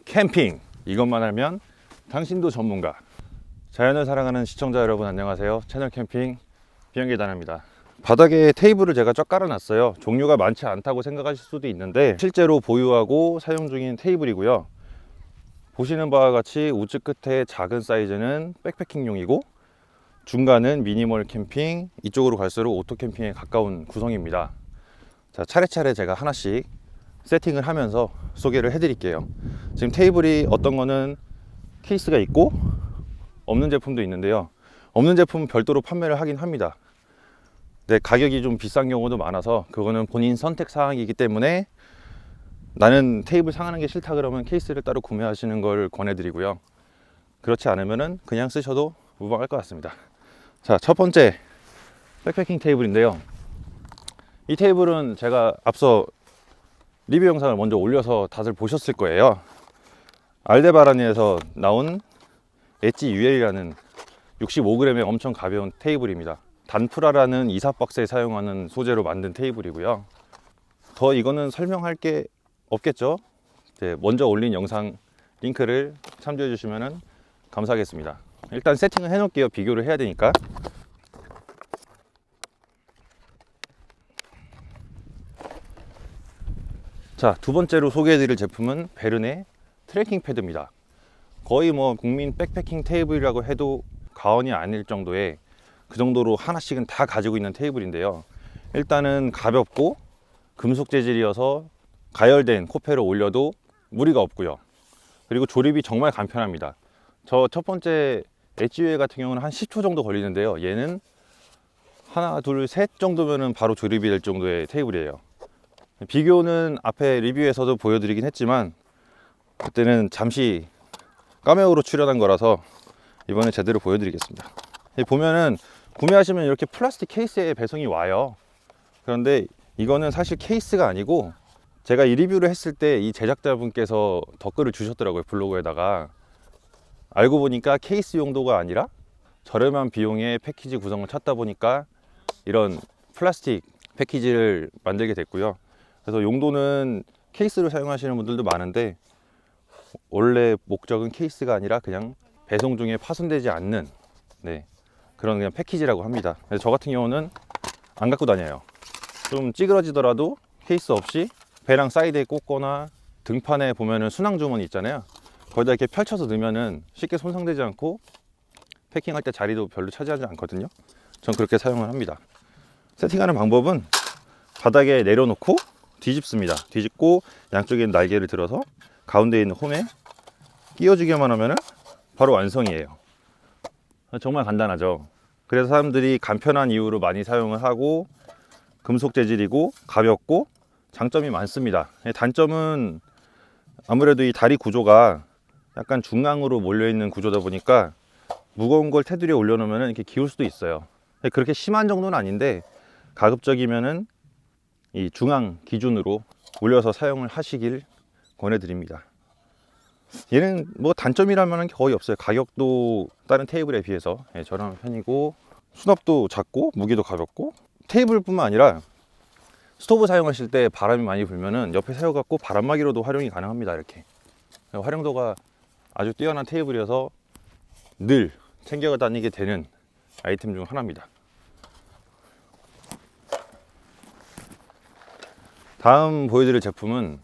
캠핑, 이것만 알면 당신도 전문가. 자연을 사랑하는 시청자 여러분 안녕하세요. 채널 캠핑 비행계단입니다. 바닥에 테이블을 제가 쫙 깔아놨어요. 종류가 많지 않다고 생각하실 수도 있는데 실제로 보유하고 사용 중인 테이블이고요. 보시는 바와 같이 우측 끝에 작은 사이즈는 백패킹용이고 중간은 미니멀 캠핑, 이쪽으로 갈수록 오토 캠핑에 가까운 구성입니다. 자, 차례차례 제가 하나씩 세팅을 하면서 소개를 해드릴게요. 지금 테이블이 어떤 거는 케이스가 있고 없는 제품도 있는데요. 없는 제품은 별도로 판매를 하긴 합니다. 근데 가격이 좀 비싼 경우도 많아서 그거는 본인 선택 사항이기 때문에 나는 테이블 상하는 게 싫다 그러면 케이스를 따로 구매하시는 걸 권해드리고요. 그렇지 않으면은 그냥 쓰셔도 무방할 것 같습니다. 자, 첫 번째 백패킹 테이블인데요. 이 테이블은 제가 앞서 리뷰 영상을 먼저 올려서 다들 보셨을 거예요. 알데바라니에서 나온 엣지 UL이라는 65g의 엄청 가벼운 테이블입니다. 단프라라는 이사박스에 사용하는 소재로 만든 테이블이고요. 더 이거는 설명할 게 없겠죠. 먼저 올린 영상 링크를 참조해 주시면 감사하겠습니다. 일단 세팅을 해 놓을게요. 비교를 해야 되니까. 자, 두 번째로 소개해 드릴 제품은 베른의 트레킹 패드입니다. 거의 뭐 국민 백패킹 테이블이라고 해도 과언이 아닐 정도의 그 정도로 하나씩은 다 가지고 있는 테이블인데요. 일단은 가볍고 금속 재질이어서 가열된 코페로 올려도 무리가 없고요. 그리고 조립이 정말 간편합니다. 저 첫 번째 엣지웨이 같은 경우는 한 10초 정도 걸리는데요. 얘는 하나, 둘, 셋 정도면은 바로 조립이 될 정도의 테이블이에요. 비교는 앞에 리뷰에서도 보여드리긴 했지만 그때는 잠시 카메오로 출연한 거라서 이번에 제대로 보여드리겠습니다. 보면은 구매하시면 이렇게 플라스틱 케이스에 배송이 와요. 그런데 이거는 사실 케이스가 아니고 제가 이 리뷰를 했을 때 이 제작자분께서 댓글을 주셨더라고요. 블로그에다가. 알고 보니까 케이스 용도가 아니라 저렴한 비용의 패키지 구성을 찾다 보니까 이런 플라스틱 패키지를 만들게 됐고요. 그래서 용도는 케이스로 사용하시는 분들도 많은데 원래 목적은 케이스가 아니라 그냥 배송 중에 파손되지 않는 그런 그냥 패키지라고 합니다. 그래서 저 같은 경우는 안 갖고 다녀요. 좀 찌그러지더라도 케이스 없이 배랑 사이드에 꽂거나 등판에 보면은 수납 주머니 있잖아요. 거기다 이렇게 펼쳐서 넣으면은 쉽게 손상되지 않고 패킹할 때 자리도 별로 차지하지 않거든요. 전 그렇게 사용을 합니다. 세팅하는 방법은 바닥에 내려놓고 뒤집습니다. 뒤집고 양쪽에 있는 날개를 들어서 가운데 있는 홈에 끼워주기만 하면 바로 완성이에요. 정말 간단하죠. 그래서 사람들이 간편한 이유로 많이 사용을 하고 금속 재질이고 가볍고 장점이 많습니다. 단점은 아무래도 이 다리 구조가 약간 중앙으로 몰려있는 구조다 보니까 무거운 걸 테두리에 올려놓으면 이렇게 기울 수도 있어요. 그렇게 심한 정도는 아닌데 가급적이면은 이 중앙 기준으로 올려서 사용을 하시길 권해드립니다. 얘는 뭐 단점이라면 거의 없어요. 가격도 다른 테이블에 비해서 저렴한 편이고 수납도 작고 무게도 가볍고 테이블뿐만 아니라 스토브 사용하실 때 바람이 많이 불면은 옆에 세워갖고 바람막이로도 활용이 가능합니다. 이렇게 활용도가 아주 뛰어난 테이블이어서 늘 챙겨 다니게 되는 아이템 중 하나입니다. 다음 보여드릴 제품은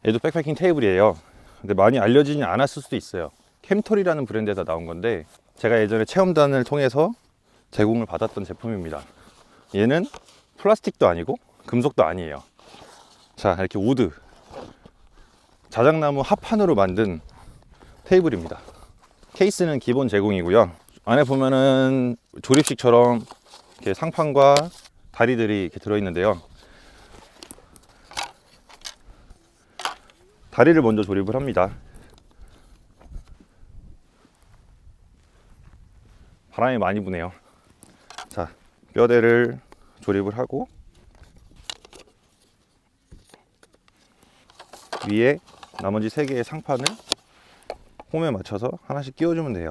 얘도 백패킹 테이블이에요. 근데 많이 알려지지 않았을 수도 있어요. 캠톨이라는 브랜드에서 나온 건데 제가 예전에 체험단을 통해서 제공을 받았던 제품입니다. 얘는 플라스틱도 아니고 금속도 아니에요. 자, 이렇게 우드 자작나무 합판으로 만든 테이블입니다. 케이스는 기본 제공이고요. 안에 보면은 조립식처럼 이렇게 상판과 다리들이 이렇게 들어있는데요. 다리를 먼저 조립을 합니다. 바람이 많이 부네요. 자, 뼈대를 조립을 하고 위에 나머지 3개의 상판을 홈에 맞춰서 하나씩 끼워주면 돼요.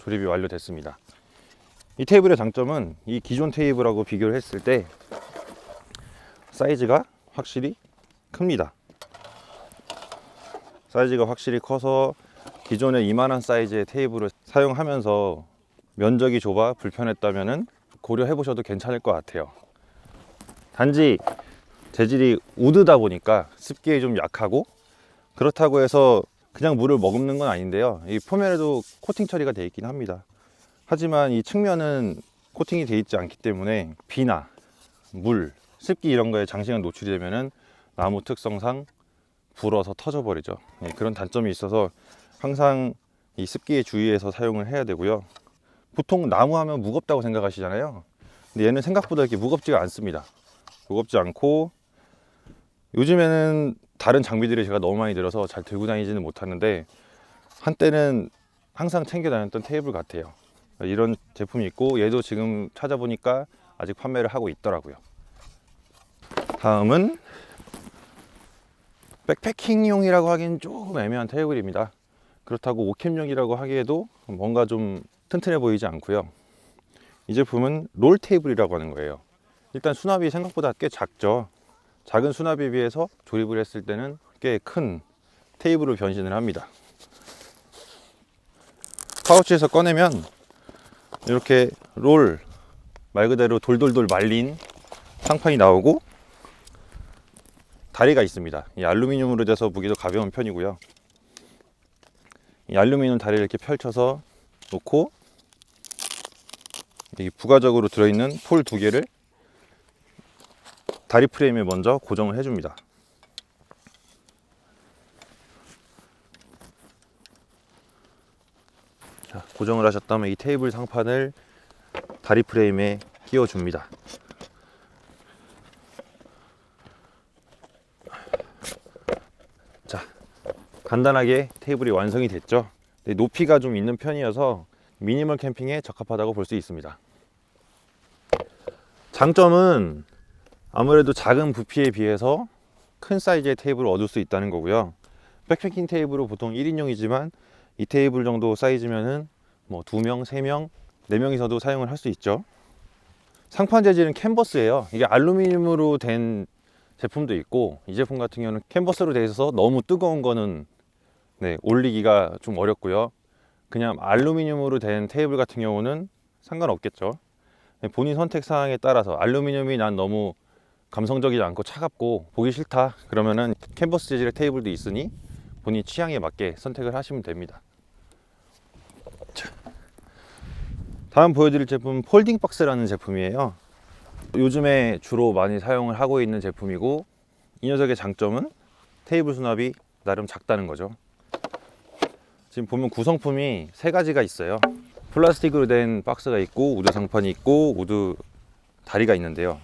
조립이 완료됐습니다. 이 테이블의 장점은 이 기존 테이블하고 비교를 했을 때 사이즈가 확실히 큽니다. 사이즈가 확실히 커서 기존에 이만한 사이즈의 테이블을 사용하면서 면적이 좁아 불편했다면 고려해 보셔도 괜찮을 것 같아요. 단지 재질이 우드다 보니까 습기에 좀 약하고, 그렇다고 해서 그냥 물을 머금는 건 아닌데요, 이 표면에도 코팅 처리가 되어 있긴 합니다. 하지만 이 측면은 코팅이 되어 있지 않기 때문에 비나 물, 습기 이런 거에 장시간 노출이 되면은 나무 특성상 불어서 터져 버리죠. 그런 단점이 있어서 항상 이 습기에 주의해서 사용을 해야 되고요. 보통 나무 하면 무겁다고 생각하시잖아요. 근데 얘는 생각보다 이렇게 무겁지가 않습니다. 무겁지 않고, 요즘에는 다른 장비들이 제가 너무 많이 들어서 잘 들고 다니지는 못하는데 한때는 항상 챙겨 다녔던 테이블 같아요. 이런 제품이 있고, 얘도 지금 찾아보니까 아직 판매를 하고 있더라고요. 다음은 백패킹용이라고 하기엔 조금 애매한 테이블입니다. 그렇다고 오캠용이라고 하기에도 뭔가 좀 튼튼해 보이지 않고요. 이 제품은 롤 테이블이라고 하는 거예요. 일단 수납이 생각보다 꽤 작죠. 작은 수납에 비해서 조립을 했을 때는 꽤 큰 테이블로 변신을 합니다. 파우치에서 꺼내면 이렇게 롤, 말 그대로 돌돌돌 말린 상판이 나오고, 다리가 있습니다. 이 알루미늄으로 돼서 무게도 가벼운 편이고요. 이 알루미늄 다리를 이렇게 펼쳐서 놓고, 이 부가적으로 들어있는 폴 2개를 다리 프레임에 먼저 고정을 해줍니다. 자, 고정을 하셨다면 이 테이블 상판을 다리 프레임에 끼워줍니다. 자, 간단하게 테이블이 완성이 됐죠. 높이가 좀 있는 편이어서 미니멀 캠핑에 적합하다고 볼 수 있습니다. 장점은 아무래도 작은 부피에 비해서 큰 사이즈의 테이블을 얻을 수 있다는 거고요. 백패킹 테이블은 보통 1인용이지만 이 테이블 정도 사이즈면은 뭐 2명, 3명, 4명이서도 사용을 할 수 있죠. 상판 재질은 캔버스예요. 이게 알루미늄으로 된 제품도 있고, 이 제품 같은 경우는 캔버스로 되어 있어서 너무 뜨거운 거는 올리기가 좀 어렵고요. 그냥 알루미늄으로 된 테이블 같은 경우는 상관없겠죠. 본인 선택 사항에 따라서 알루미늄이 난 너무 감성적이지 않고 차갑고 보기 싫다 그러면은 캔버스 재질의 테이블도 있으니 본인 취향에 맞게 선택을 하시면 됩니다. 자, 다음 보여드릴 제품은 폴딩 박스라는 제품이에요. 요즘에 주로 많이 사용을 하고 있는 제품이고, 이 녀석의 장점은 테이블 수납이 나름 작다는 거죠. 지금 보면 구성품이 3가지가 있어요. 플라스틱으로 된 박스가 있고, 우드 상판이 있고, 우드 다리가 있는데요.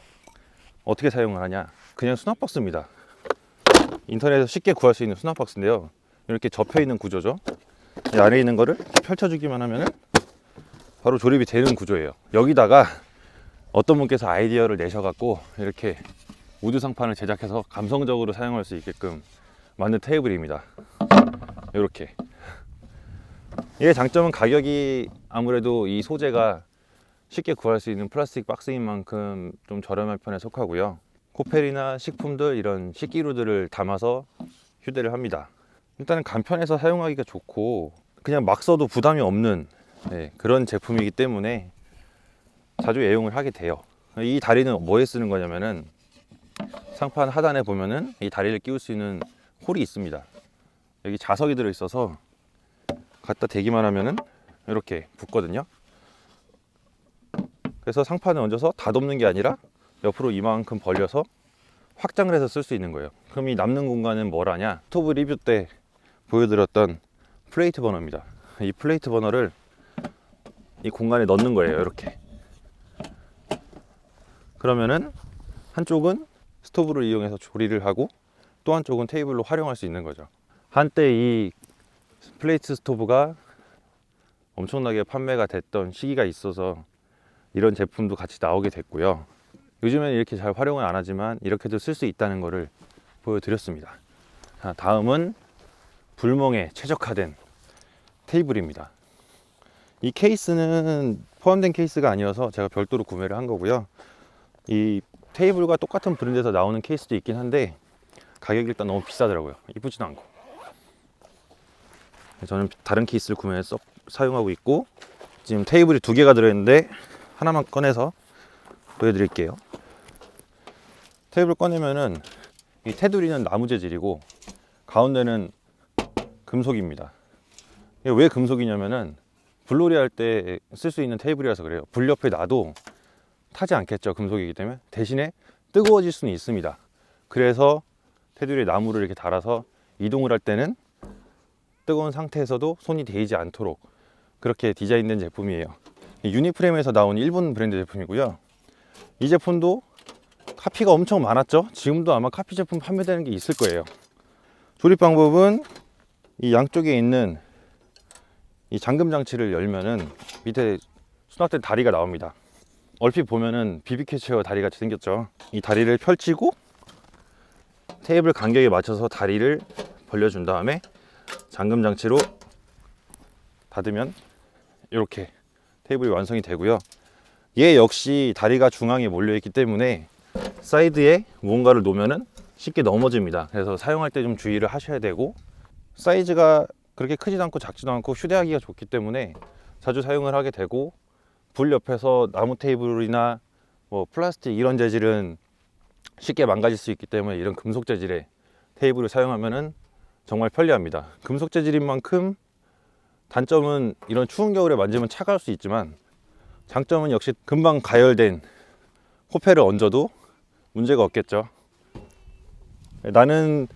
어떻게 사용을 하냐, 그냥 수납 박스입니다. 인터넷에서 쉽게 구할 수 있는 수납 박스인데요, 이렇게 접혀 있는 구조죠. 이 안에 있는 거를 펼쳐주기만 하면은 바로 조립이 되는 구조예요. 여기다가 어떤 분께서 아이디어를 내셔갖고 이렇게 우드 상판을 제작해서 감성적으로 사용할 수 있게끔 만든 테이블입니다. 이렇게. 얘의 장점은 가격이 아무래도 이 소재가 쉽게 구할 수 있는 플라스틱 박스인 만큼 좀 저렴한 편에 속하고요. 코펠이나 식품들, 이런 식기류들을 담아서 휴대를 합니다. 일단은 간편해서 사용하기가 좋고 그냥 막 써도 부담이 없는 그런 제품이기 때문에 자주 애용을 하게 돼요. 이 다리는 뭐에 쓰는 거냐면은, 상판 하단에 보면은 이 다리를 끼울 수 있는 홀이 있습니다. 여기 자석이 들어 있어서 갖다 대기만 하면은 이렇게 붙거든요. 그래서 상판을 얹어서 다 덮는 게 아니라 옆으로 이만큼 벌려서 확장을 해서 쓸 수 있는 거예요. 그럼 이 남는 공간은 뭐라냐, 스토브 리뷰 때 보여드렸던 플레이트 버너입니다. 이 플레이트 버너를 이 공간에 넣는 거예요. 이렇게. 그러면은 한쪽은 스토브를 이용해서 조리를 하고 또 한쪽은 테이블로 활용할 수 있는 거죠. 한때 이 플레이트 스토브가 엄청나게 판매가 됐던 시기가 있어서 이런 제품도 같이 나오게 됐고요. 요즘에는 이렇게 잘 활용을 안 하지만 이렇게도 쓸 수 있다는 것을 보여드렸습니다. 자, 다음은 불멍에 최적화된 테이블입니다. 이 케이스는 포함된 케이스가 아니어서 제가 별도로 구매를 한 거고요. 이 테이블과 똑같은 브랜드에서 나오는 케이스도 있긴 한데 가격이 일단 너무 비싸더라고요. 이쁘지도 않고. 저는 다른 케이스를 구매해서 사용하고 있고, 지금 테이블이 2개가 들어있는데 하나만 꺼내서 보여드릴게요. 테이블 꺼내면은 이 테두리는 나무 재질이고 가운데는 금속입니다. 왜 금속이냐면은 불놀이 할 때 쓸 수 있는 테이블이라서 그래요. 불 옆에 놔도 타지 않겠죠, 금속이기 때문에. 대신에 뜨거워질 수는 있습니다. 그래서 테두리에 나무를 이렇게 달아서 이동을 할 때는 뜨거운 상태에서도 손이 데이지 않도록 그렇게 디자인된 제품이에요. 유니프레임에서 나온 일본 브랜드 제품이고요. 이 제품도 카피가 엄청 많았죠. 지금도 아마 카피 제품 판매되는 게 있을 거예요. 조립 방법은 이 양쪽에 있는 이 잠금 장치를 열면은 밑에 수납된 다리가 나옵니다. 얼핏 보면은 BBQ 체어 다리 같이 생겼죠. 이 다리를 펼치고 테이블 간격에 맞춰서 다리를 벌려준 다음에 잠금 장치로 닫으면 이렇게 테이블이 완성이 되고요. 얘 역시 다리가 중앙에 몰려 있기 때문에 사이드에 무언가를 놓으면은 쉽게 넘어집니다. 그래서 사용할 때 좀 주의를 하셔야 되고, 사이즈가 그렇게 크지도 않고 작지도 않고 휴대하기가 좋기 때문에 자주 사용을 하게 되고, 불 옆에서 나무 테이블이나 뭐 플라스틱 이런 재질은 쉽게 망가질 수 있기 때문에 이런 금속 재질의 테이블을 사용하면은 정말 편리합니다. 금속 재질인 만큼 단점은 이런 추운 겨울에 만지면 차가울 수 있지만, 장점은 역시 금방 가열된 호패를 얹어도 문제가 없겠죠. 나는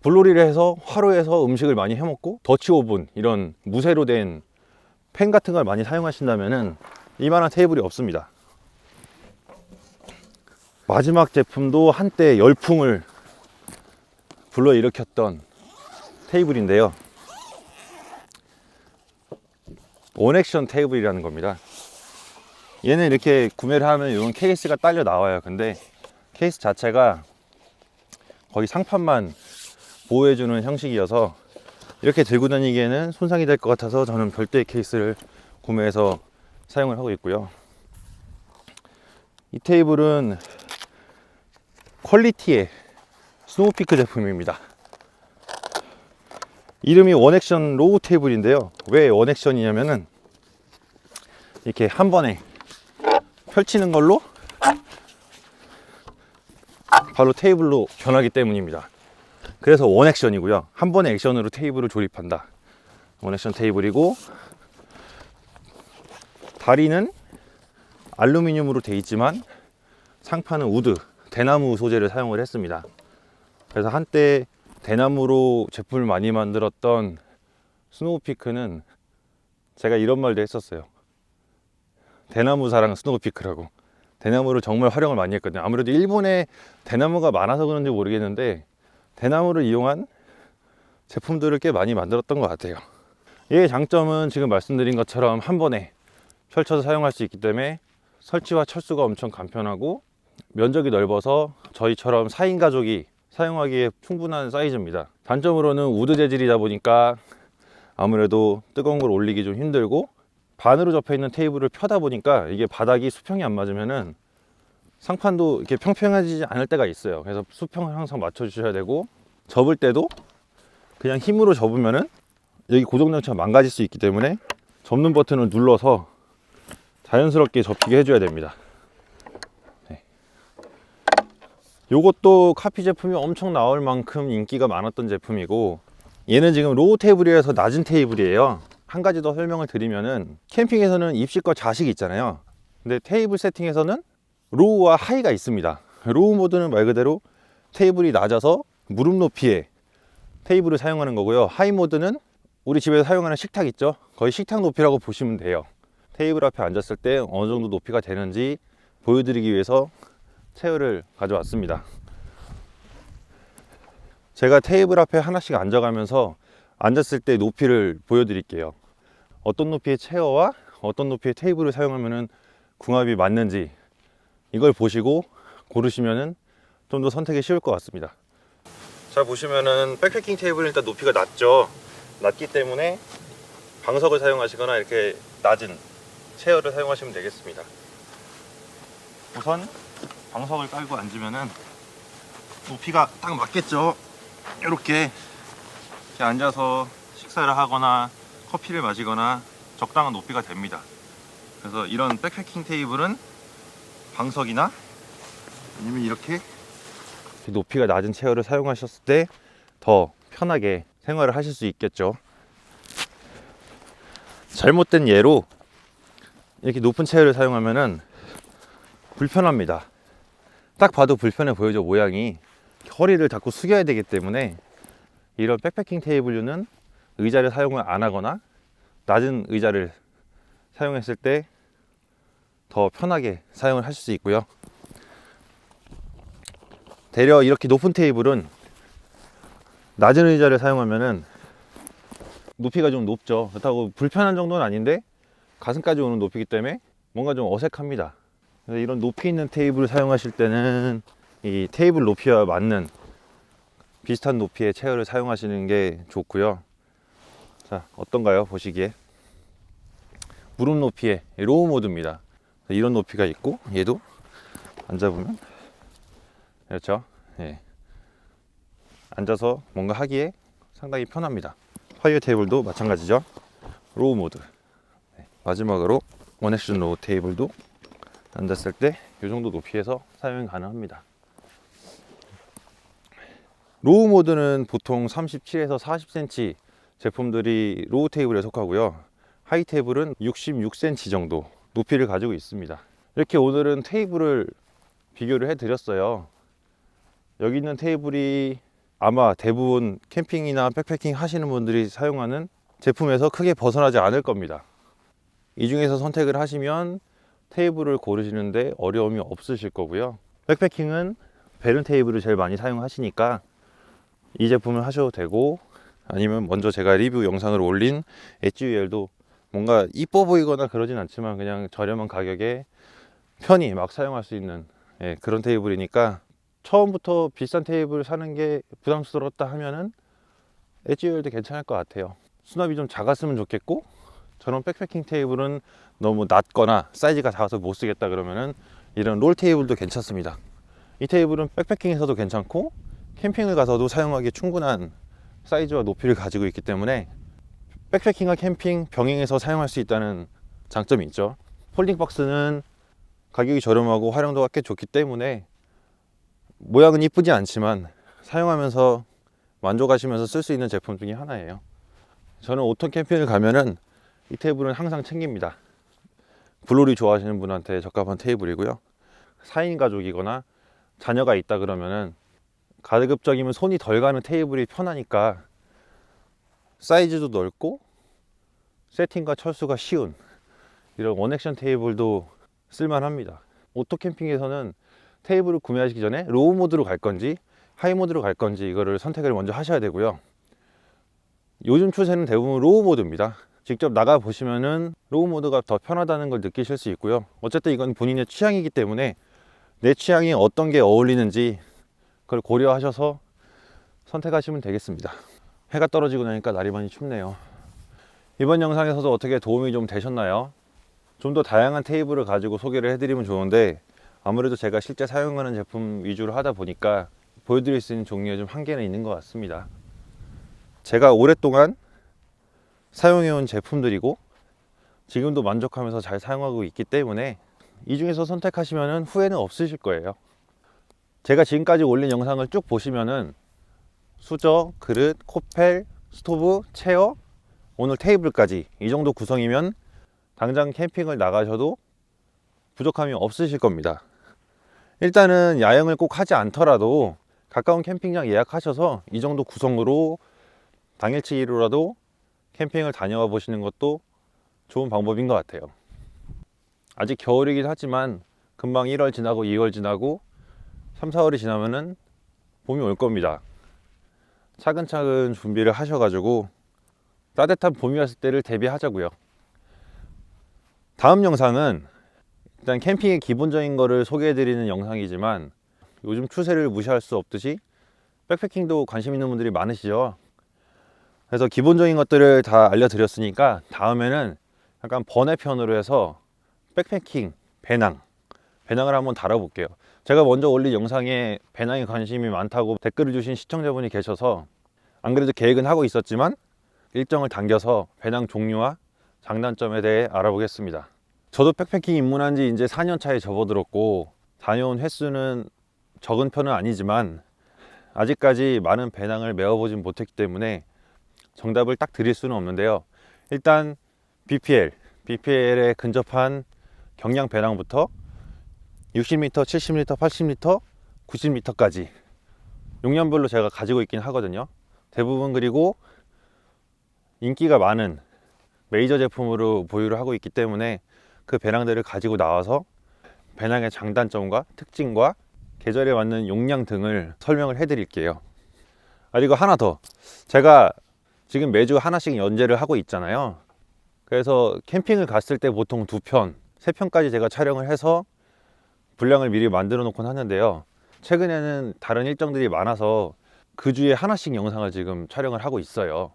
불놀이를 해서 화로에서 음식을 많이 해먹고 더치 오븐, 이런 무쇠로 된 팬 같은 걸 많이 사용하신다면은 이만한 테이블이 없습니다. 마지막 제품도 한때 열풍을 불러일으켰던 테이블인데요. 원액션 테이블이라는 겁니다. 얘는 이렇게 구매를 하면 이런 케이스가 딸려 나와요. 근데 케이스 자체가 거의 상판만 보호해주는 형식이어서 이렇게 들고 다니기에는 손상이 될 것 같아서 저는 별도의 케이스를 구매해서 사용을 하고 있고요. 이 테이블은 퀄리티의 스노우피크 제품입니다. 이름이 원액션 로우 테이블인데요. 왜 원액션이냐면은 이렇게 한 번에 펼치는 걸로 바로 테이블로 변하기 때문입니다. 그래서 원액션이고요. 한 번의 액션으로 테이블을 조립한다. 원액션 테이블이고, 다리는 알루미늄으로 되어 있지만 상판은 우드, 대나무 소재를 사용을 했습니다. 그래서 한때 대나무로 제품을 많이 만들었던 스노우피크는 제가 이런 말도 했었어요. 대나무 사랑 스노우피크라고. 대나무를 정말 활용을 많이 했거든요. 아무래도 일본에 대나무가 많아서 그런지 모르겠는데 대나무를 이용한 제품들을 꽤 많이 만들었던 것 같아요. 얘의 장점은 지금 말씀드린 것처럼 한 번에 펼쳐서 사용할 수 있기 때문에 설치와 철수가 엄청 간편하고, 면적이 넓어서 저희처럼 4인 가족이 사용하기에 충분한 사이즈입니다. 단점으로는 우드 재질이다 보니까 아무래도 뜨거운 걸 올리기 좀 힘들고, 반으로 접혀 있는 테이블을 펴다 보니까 이게 바닥이 수평이 안 맞으면은 상판도 이렇게 평평해지지 않을 때가 있어요. 그래서 수평을 항상 맞춰 주셔야 되고, 접을 때도 그냥 힘으로 접으면은 여기 고정 장치가 망가질 수 있기 때문에 접는 버튼을 눌러서 자연스럽게 접히게 해줘야 됩니다. 네. 요것도 카피 제품이 엄청 나올 만큼 인기가 많았던 제품이고, 얘는 지금 로우 테이블이라서 낮은 테이블이에요. 한 가지 더 설명을 드리면은, 캠핑에서는 입식과 좌식이 있잖아요. 근데 테이블 세팅에서는 로우와 하이가 있습니다. 로우 모드는 말 그대로 테이블이 낮아서 무릎 높이의 테이블을 사용하는 거고요. 하이 모드는 우리 집에서 사용하는 식탁 있죠? 거의 식탁 높이라고 보시면 돼요. 테이블 앞에 앉았을 때 어느 정도 높이가 되는지 보여드리기 위해서 체어를 가져왔습니다. 제가 테이블 앞에 하나씩 앉아가면서 앉았을 때 높이를 보여드릴게요. 어떤 높이의 체어와 어떤 높이의 테이블을 사용하면 궁합이 맞는지 이걸 보시고 고르시면 좀 더 선택이 쉬울 것 같습니다. 자, 보시면은 백패킹 테이블은 일단 높이가 낮죠. 낮기 때문에 방석을 사용하시거나 이렇게 낮은 체어를 사용하시면 되겠습니다. 우선 방석을 깔고 앉으면은 높이가 딱 맞겠죠. 이렇게 앉아서 식사를 하거나 커피를 마시거나 적당한 높이가 됩니다. 그래서 이런 백패킹 테이블은 방석이나 아니면 이렇게 높이가 낮은 체어를 사용하셨을 때 더 편하게 생활을 하실 수 있겠죠. 잘못된 예로 이렇게 높은 체어를 사용하면은 불편합니다. 딱 봐도 불편해 보이죠, 모양이. 허리를 자꾸 숙여야 되기 때문에 이런 백패킹 테이블류는 의자를 사용을 안 하거나 낮은 의자를 사용했을 때 더 편하게 사용을 하실 수 있고요. 대려 이렇게 높은 테이블은 낮은 의자를 사용하면은 높이가 좀 높죠. 그렇다고 불편한 정도는 아닌데 가슴까지 오는 높이기 때문에 뭔가 좀 어색합니다. 그래서 이런 높이 있는 테이블을 사용하실 때는 이 테이블 높이와 맞는 비슷한 높이의 체어를 사용하시는 게 좋고요. 자, 어떤가요? 보시기에 무릎 높이의 로우 모드입니다. 이런 높이가 있고 얘도 앉아보면 그렇죠. 예. 앉아서 뭔가 하기에 상당히 편합니다. 파이어 테이블도 마찬가지죠. 로우 모드. 마지막으로 원액션 로우 테이블도 앉았을 때 이 정도 높이에서 사용이 가능합니다. 로우 모드는 보통 37에서 40cm 제품들이 로우 테이블에 속하고요. 하이 테이블은 66cm 정도 높이를 가지고 있습니다. 이렇게 오늘은 테이블을 비교를 해 드렸어요. 여기 있는 테이블이 아마 대부분 캠핑이나 백패킹 하시는 분들이 사용하는 제품에서 크게 벗어나지 않을 겁니다. 이 중에서 선택을 하시면 테이블을 고르시는데 어려움이 없으실 거고요. 백패킹은 베른 테이블을 제일 많이 사용하시니까 이 제품을 하셔도 되고, 아니면 먼저 제가 리뷰 영상을 올린 HUL도 뭔가 이뻐 보이거나 그러진 않지만 그냥 저렴한 가격에 편히 막 사용할 수 있는 그런 테이블이니까 처음부터 비싼 테이블 사는 게 부담스럽다 하면은 HUL도 괜찮을 것 같아요. 수납이 좀 작았으면 좋겠고, 저런 백패킹 테이블은 너무 낮거나 사이즈가 작아서 못 쓰겠다 그러면은 이런 롤 테이블도 괜찮습니다. 이 테이블은 백패킹에서도 괜찮고 캠핑을 가서도 사용하기 충분한 사이즈와 높이를 가지고 있기 때문에 백패킹과 캠핑 병행해서 사용할 수 있다는 장점이 있죠. 폴딩 박스는 가격이 저렴하고 활용도가 꽤 좋기 때문에 모양은 이쁘지 않지만 사용하면서 만족하시면서 쓸 수 있는 제품 중에 하나예요. 저는 오토 캠핑을 가면은 이 테이블은 항상 챙깁니다. 블로리 좋아하시는 분한테 적합한 테이블이고요. 4인 가족이거나 자녀가 있다 그러면은 가급적이면 손이 덜 가는 테이블이 편하니까 사이즈도 넓고 세팅과 철수가 쉬운 이런 원액션 테이블도 쓸만합니다. 오토 캠핑에서는 테이블을 구매하시기 전에 로우 모드로 갈 건지 하이 모드로 갈 건지 이거를 선택을 먼저 하셔야 되고요. 요즘 추세는 대부분 로우 모드입니다. 직접 나가 보시면은 로우 모드가 더 편하다는 걸 느끼실 수 있고요. 어쨌든 이건 본인의 취향이기 때문에 내 취향이 어떤 게 어울리는지 그걸 고려하셔서 선택하시면 되겠습니다. 해가 떨어지고 나니까 날이 많이 춥네요. 이번 영상에서도 어떻게 도움이 좀 되셨나요? 좀 더 다양한 테이블을 가지고 소개를 해드리면 좋은데 아무래도 제가 실제 사용하는 제품 위주로 하다 보니까 보여드릴 수 있는 종류에 좀 한계는 있는 것 같습니다. 제가 오랫동안 사용해온 제품들이고 지금도 만족하면서 잘 사용하고 있기 때문에 이 중에서 선택하시면 후회는 없으실 거예요. 제가 지금까지 올린 영상을 쭉 보시면은 수저, 그릇, 코펠, 스토브, 체어, 오늘 테이블까지 이 정도 구성이면 당장 캠핑을 나가셔도 부족함이 없으실 겁니다. 일단은 야영을 꼭 하지 않더라도 가까운 캠핑장 예약하셔서 이 정도 구성으로 당일치기로라도 캠핑을 다녀와 보시는 것도 좋은 방법인 것 같아요. 아직 겨울이긴 하지만 금방 1월 지나고 2월 지나고 3, 4월이 지나면은 봄이 올 겁니다. 차근차근 준비를 하셔가지고 따뜻한 봄이 왔을 때를 대비하자고요. 다음 영상은 일단 캠핑의 기본적인 거를 소개해드리는 영상이지만 요즘 추세를 무시할 수 없듯이 백패킹도 관심 있는 분들이 많으시죠. 그래서 기본적인 것들을 다 알려드렸으니까 다음에는 약간 번외편으로 해서 백패킹 배낭을 한번 다뤄볼게요. 제가 먼저 올린 영상에 배낭에 관심이 많다고 댓글을 주신 시청자분이 계셔서 안 그래도 계획은 하고 있었지만 일정을 당겨서 배낭 종류와 장단점에 대해 알아보겠습니다. 저도 백패킹 입문한 지 이제 4년 차에 접어들었고 다녀온 횟수는 적은 편은 아니지만 아직까지 많은 배낭을 메어보진 못했기 때문에 정답을 딱 드릴 수는 없는데요. 일단 BPL에 근접한 경량 배낭부터 60m, 70m, 80m, 90m까지 용량별로 제가 가지고 있긴 하거든요. 대부분 그리고 인기가 많은 메이저 제품으로 보유를 하고 있기 때문에 그 배낭들을 가지고 나와서 배낭의 장단점과 특징과 계절에 맞는 용량 등을 설명을 해 드릴게요. 그리고 하나 더, 제가 지금 매주 하나씩 연재를 하고 있잖아요. 그래서 캠핑을 갔을 때 보통 2편, 3편까지 제가 촬영을 해서 분량을 미리 만들어 놓곤 하는데요. 최근에는 다른 일정들이 많아서 그 주에 하나씩 영상을 지금 촬영을 하고 있어요.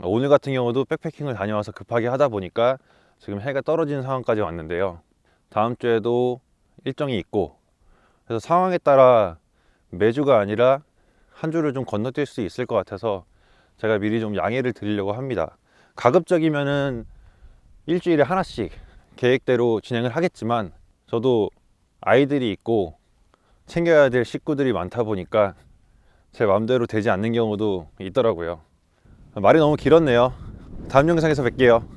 오늘 같은 경우도 백패킹을 다녀와서 급하게 하다 보니까 지금 해가 떨어지는 상황까지 왔는데요. 다음 주에도 일정이 있고, 그래서 상황에 따라 매주가 아니라 한 주를 좀 건너뛸 수 있을 것 같아서 제가 미리 좀 양해를 드리려고 합니다. 가급적이면은 일주일에 하나씩 계획대로 진행을 하겠지만 저도 아이들이 있고 챙겨야 될 식구들이 많다 보니까 제 마음대로 되지 않는 경우도 있더라고요. 말이 너무 길었네요. 다음 영상에서 뵐게요.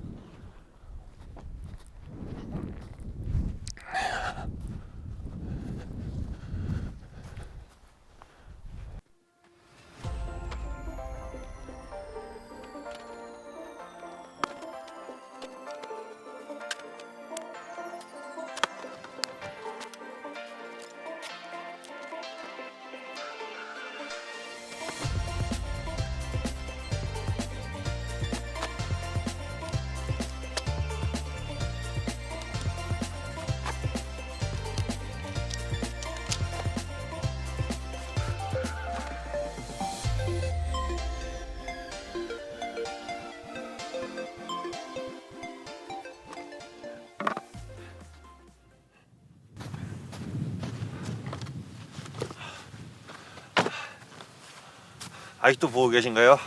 아직도 보고 계신가요?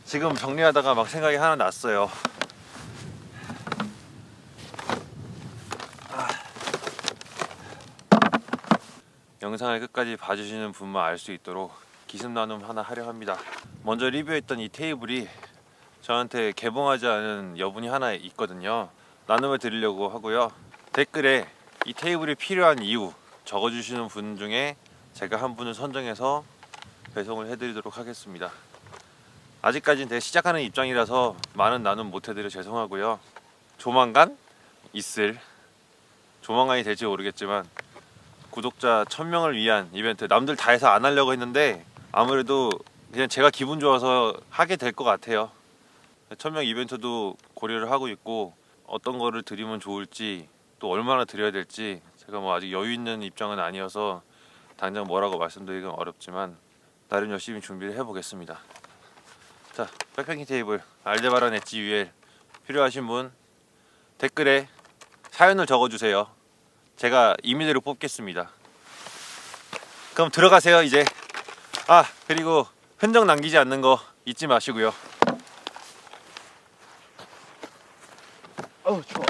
지금 정리하다가 막 생각이 하나 났어요. 영상을 끝까지 봐주시는 분만 알 수 있도록 기습 나눔 하나 하려 합니다. 먼저 리뷰했던 이 테이블이 저한테 개봉하지 않은 여분이 하나 있거든요. 나눔을 드리려고 하고요. 댓글에 이 테이블이 필요한 이유 적어주시는 분 중에 제가 한 분을 선정해서 배송을 해드리도록 하겠습니다. 아직까지는 되게 시작하는 입장이라서 많은 나눔 못해드려 죄송하고요. 조만간 있을, 조만간이 될지 모르겠지만 구독자 1000명을 위한 이벤트, 남들 다 해서 안 하려고 했는데 아무래도 그냥 제가 기분 좋아서 하게 될 것 같아요. 1000명 이벤트도 고려를 하고 있고 어떤 거를 드리면 좋을지 또 얼마나 드려야 될지 제가 뭐 아직 여유 있는 입장은 아니어서 당장 뭐라고 말씀드리긴 어렵지만 나름 열심히 준비를 해보겠습니다. 자, 백패킹 테이블 알데바란 엣지 UL 필요하신 분 댓글에 사연을 적어주세요. 제가 임의대로 뽑겠습니다. 그럼 들어가세요 이제. 아, 그리고 흔적 남기지 않는 거 잊지 마시고요. 어우 추워.